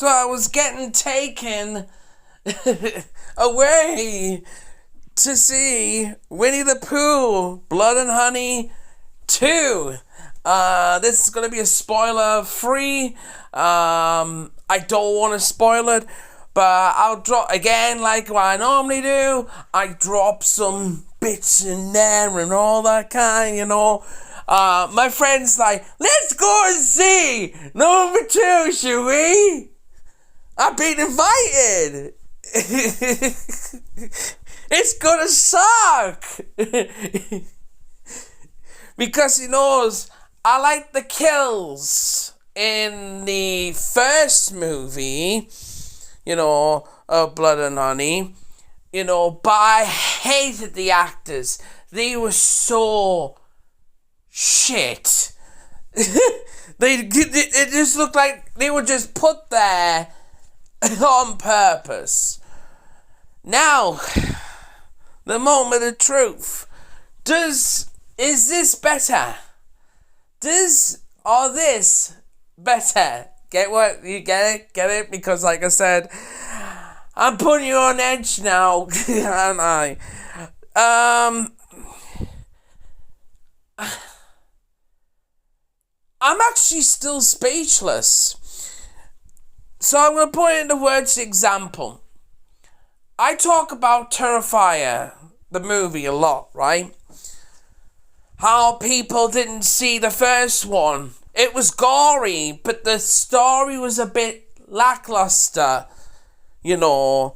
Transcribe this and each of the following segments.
So I was getting taken away to see Winnie the Pooh, Blood and Honey 2. This is going to be a spoiler free. I don't want to spoil it, but I'll drop, again, like what I normally do, I drop some bits in there and all that kind, My friend's like, let's go and see number 2, shall we? I've been invited. It's gonna suck. Because he knows I like the kills in the first movie, of Blood and Honey, but I hated the actors. They were so shit. It just looked like they were just put there on purpose. Now, the moment of truth. Is this better? This better? Get what? You get it? Get it? Because like I said, I'm putting you on edge now, aren't I? I'm actually still speechless. So I'm going to put it into words example. I talk about Terrifier, the movie, a lot, right? How people didn't see the first one. It was gory, but the story was a bit lackluster, And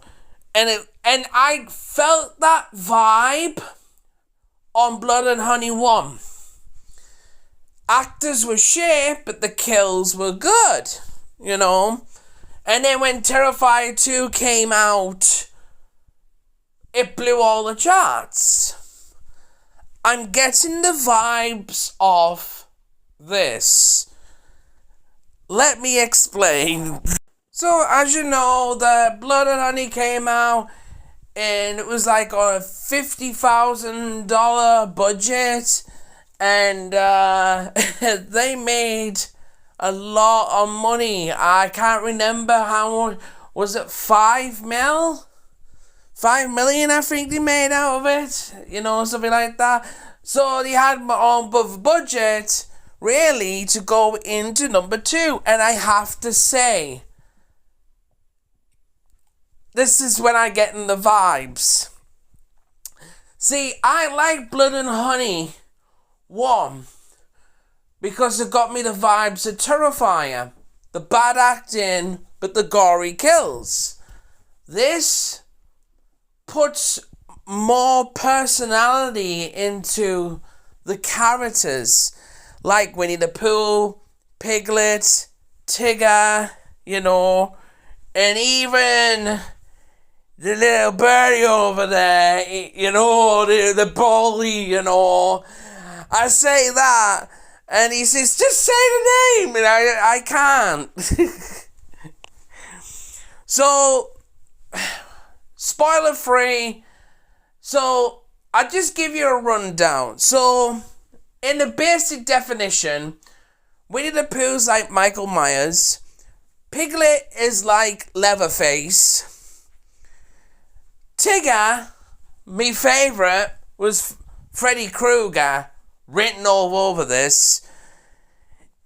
I felt that vibe on Blood and Honey 1. Actors were shit, but the kills were good, And then when Terrifier 2 came out, it blew all the charts. I'm getting the vibes of this. Let me explain. So, as you know, the Blood and Honey came out, and it was like on a $50,000 budget, and they made a lot of money. I can't remember how much. Was it 5 mil? 5 million, I think they made out of it. Something like that. So they had on budget, really, to go into number 2. And I have to say, this is when I get in the vibes. See, I like Blood and Honey 1 because it got me the vibes of Terrifier. The bad acting, but the gory kills. This puts more personality into the characters, like Winnie the Pooh, Piglet, Tigger, and even the little birdie over there, the bully, I say that, and he says, just say the name, and I can't. So, spoiler free. So, I'll just give you a rundown. So, in the basic definition, Winnie the Pooh's like Michael Myers. Piglet is like Leatherface. Tigger, my favourite, was Freddy Krueger, written all over this.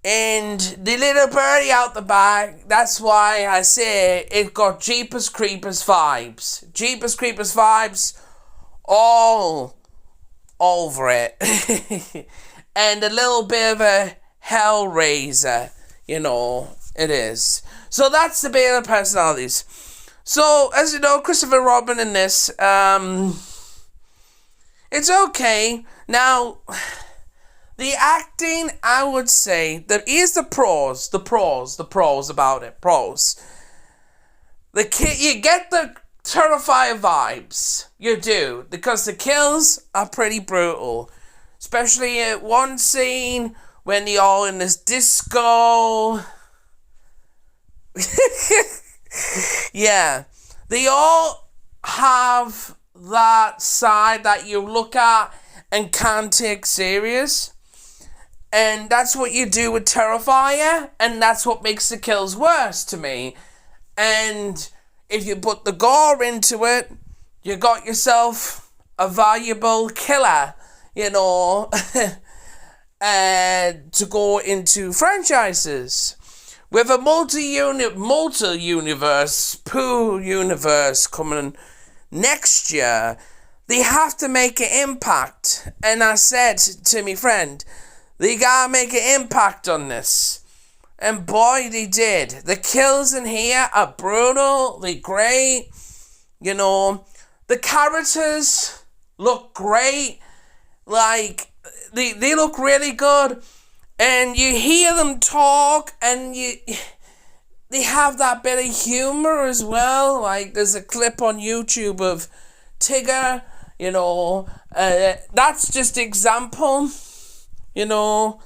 And the little birdie out the back, that's why I say it got Jeepers Creepers vibes. Jeepers Creepers vibes all over it. And a little bit of a Hellraiser, it is. So that's the bit of the personalities. So, as you know, Christopher Robin in this, it's okay. Now, the acting, I would say, here's the pros about it. You get the Terrifier vibes. You do. Because the kills are pretty brutal. Especially at one scene when they're all in this disco. Yeah. They all have that side that you look at and can't take serious. And that's what you do with Terrifier, and that's what makes the kills worse to me. And if you put the gore into it, you got yourself a valuable killer, you know, to go into franchises. With a multi-universe Pooh universe coming next year, they have to make an impact. And I said to my friend, they gotta make an impact on this. And boy, they did. The kills in here are brutal. They're great. You know, the characters look great. Like, they look really good. And you hear them talk, and they have that bit of humor as well. Like, there's a clip on YouTube of Tigger, you know. That's just example, you know.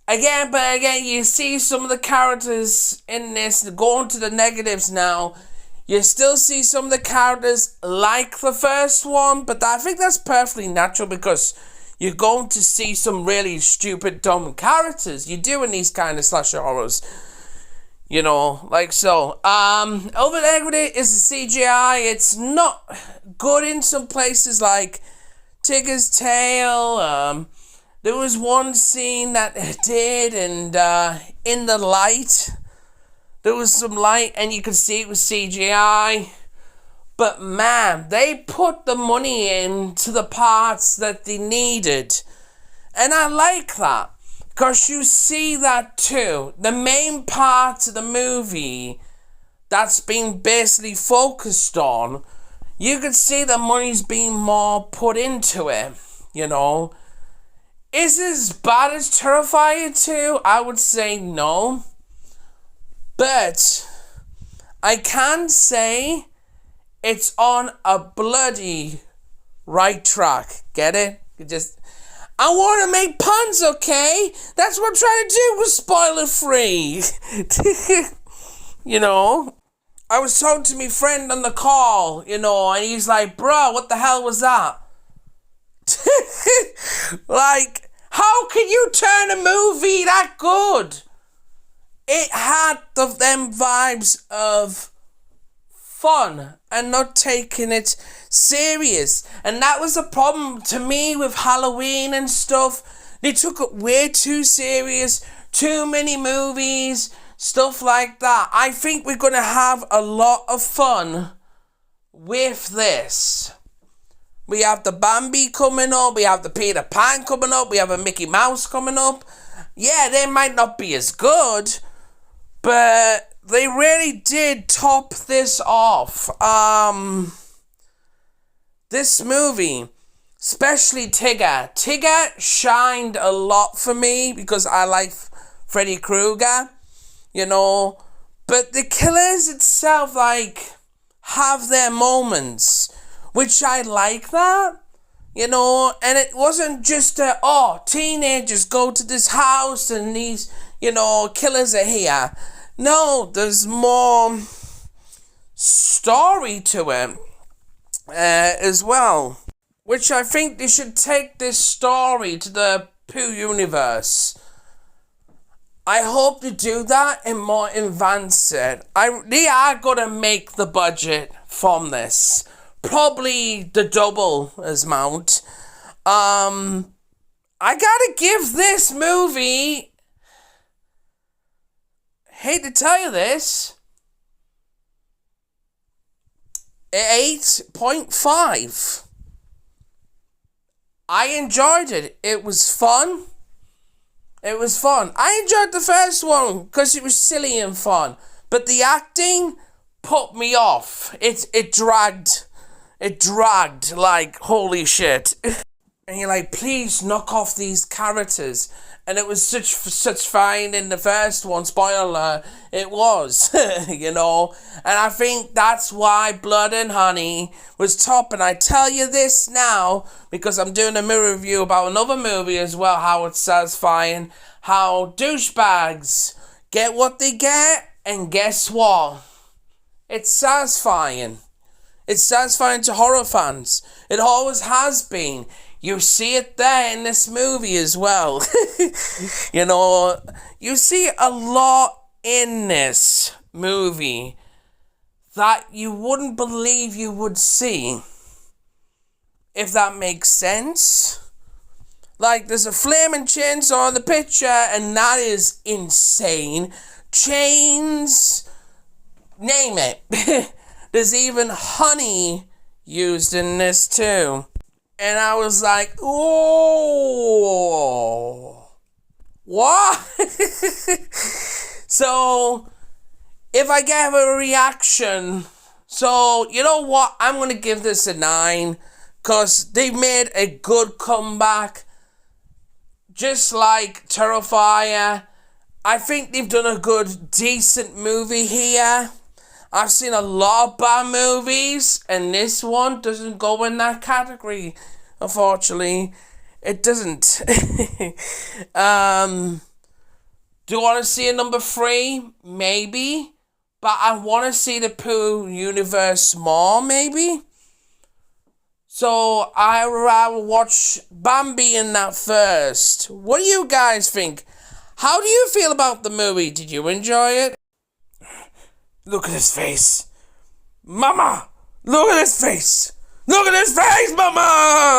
Again, you see some of the characters in this, going to the negatives now, you still see some of the characters like the first one, but I think that's perfectly natural because you're going to see some really stupid, dumb characters. You do in these kind of slasher horrors. You know, like so. Over negative is the CGI. It's not good in some places like Tigger's tail. There was one scene that it did, and in the light, there was some light, and you could see it was CGI. But man, they put the money into the parts that they needed. And I like that, because you see that too. The main part of the movie that's been basically focused on, you could see the money's being more put into it, you know. Is it as bad as Terrifier 2? I would say no. But I can say it's on a bloody right track. Get it? I want to make puns, okay? That's what I'm trying to do with spoiler free. You know? I was talking to my friend on the call, you know, and he's like, bro, what the hell was that? Like, how can you turn a movie that good? It had them vibes of fun and not taking it serious. And that was the problem to me with Halloween and stuff. They took it way too serious, too many movies, stuff like that. I think we're going to have a lot of fun with this. We have the Bambi coming up, we have the Peter Pan coming up, we have a Mickey Mouse coming up. Yeah, they might not be as good, but they really did top this off. This movie, especially Tigger. Tigger shined a lot for me because I like Freddy Krueger, you know. But the killers itself, like, have their moments, which I like that, you know. And it wasn't just teenagers go to this house and these, you know, killers are here. No, there's more story to it as well, which I think they should take this story to the Pooh universe. I hope to do that and more advance it. They are gonna make the budget from this, probably the double as amount. I gotta give this movie, hate to tell you this, 8.5. I enjoyed it. It was fun. I enjoyed the first one because it was silly and fun. But the acting put me off. It dragged. It dragged like holy shit. And you're like, please knock off these characters. And it was such fine in the first one, spoiler, it was, you know. And I think that's why Blood and Honey was top. And I tell you this now, because I'm doing a movie review about another movie as well, how it's satisfying, how douchebags get what they get, and guess what? It's satisfying. It's satisfying to horror fans. It always has been. You see it there in this movie as well. You know, you see a lot in this movie that you wouldn't believe you would see. If that makes sense. Like, there's a flaming chainsaw in the picture, and that is insane. Chains, name it. There's even honey used in this too. And I was like, oh, what? So, if I get a reaction, so, you know what? I'm going to give this a 9, because they made a good comeback. Just like Terrifier, I think they've done a good, decent movie here. I've seen a lot of bad movies, and this one doesn't go in that category, unfortunately. It doesn't. Do I want to see a number 3? Maybe. But I want to see the Pooh universe more, maybe. So I will watch Bambi in that first. What do you guys think? How do you feel about the movie? Did you enjoy it? Look at his face. Mama! Look at his face! Look at his face, Mama!